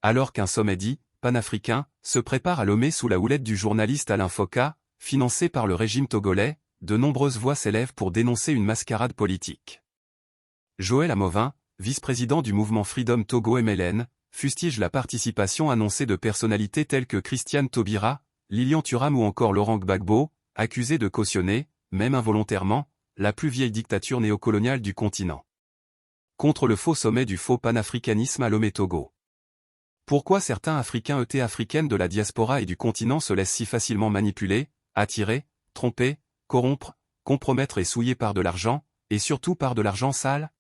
Alors qu'un sommet dit, panafricain, se prépare à Lomé sous la houlette du journaliste Alain Foka, financé par le régime togolais, de nombreuses voix s'élèvent pour dénoncer une mascarade politique. Joël Amovin, vice-président du mouvement Freedom Togo MLN, fustige la participation annoncée de personnalités telles que Christiane Taubira, Lilian Thuram ou encore Laurent Gbagbo, accusés de cautionner, même involontairement, la plus vieille dictature néocoloniale du continent. Contre le faux sommet du faux panafricanisme à Lomé-Togo. Pourquoi certains Africains et Africaines de la diaspora et du continent se laissent si facilement manipuler, attirer, tromper, corrompre, compromettre et souiller par de l'argent, et surtout par de l'argent sale?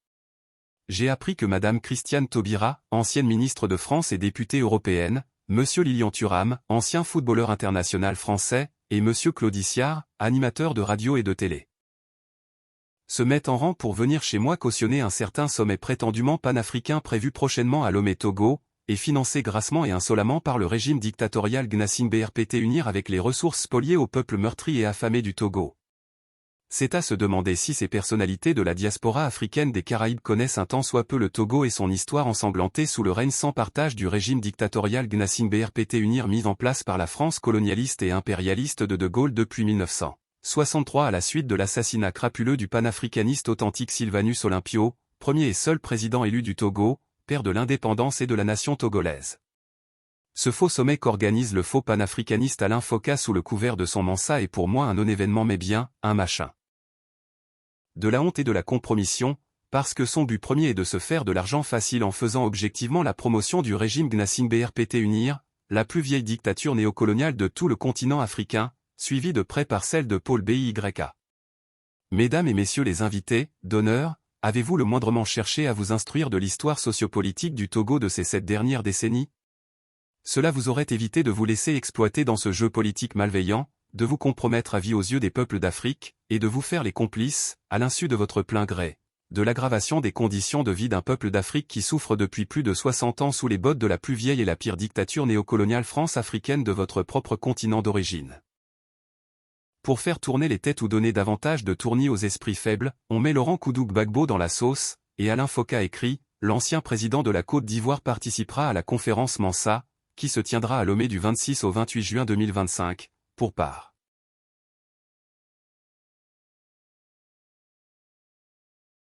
J'ai appris que Madame Christiane Taubira, ancienne ministre de France et députée européenne, Monsieur Lilian Thuram, ancien footballeur international français, et Monsieur Claude Iciard, animateur de radio et de télé, se mettent en rang pour venir chez moi cautionner un certain sommet prétendument panafricain prévu prochainement à Lomé-Togo, et financé grassement et insolemment par le régime dictatorial Gnassingbé RPT unir avec les ressources spoliées au peuple meurtri et affamé du Togo. C'est à se demander si ces personnalités de la diaspora africaine des Caraïbes connaissent un tant soit peu le Togo et son histoire ensanglantée sous le règne sans partage du régime dictatorial Gnassingbé RPT unir mis en place par la France colonialiste et impérialiste de Gaulle depuis 1963 à la suite de l'assassinat crapuleux du panafricaniste authentique Sylvanus Olympio, premier et seul président élu du Togo, père de l'indépendance et de la nation togolaise. Ce faux sommet qu'organise le faux panafricaniste Alain Foka sous le couvert de son Mensa est pour moi un non-événement mais bien, un machin. De la honte et de la compromission, parce que son but premier est de se faire de l'argent facile en faisant objectivement la promotion du régime Gnassingbé RPT unir, la plus vieille dictature néocoloniale de tout le continent africain, suivie de près par celle de Paul Biya. Mesdames et messieurs les invités, d'honneur, avez-vous le moindrement cherché à vous instruire de l'histoire sociopolitique du Togo de ces 7 dernières décennies? Cela vous aurait évité de vous laisser exploiter dans ce jeu politique malveillant, de vous compromettre à vie aux yeux des peuples d'Afrique, et de vous faire les complices, à l'insu de votre plein gré, de l'aggravation des conditions de vie d'un peuple d'Afrique qui souffre depuis plus de 60 ans sous les bottes de la plus vieille et la pire dictature néocoloniale France-africaine de votre propre continent d'origine. Pour faire tourner les têtes ou donner davantage de tournis aux esprits faibles, on met Laurent Gbagbo dans la sauce, et Alain Foka écrit, l'ancien président de la Côte d'Ivoire participera à la conférence Mensa, qui se tiendra à Lomé du 26 au 28 juin 2025, pour part.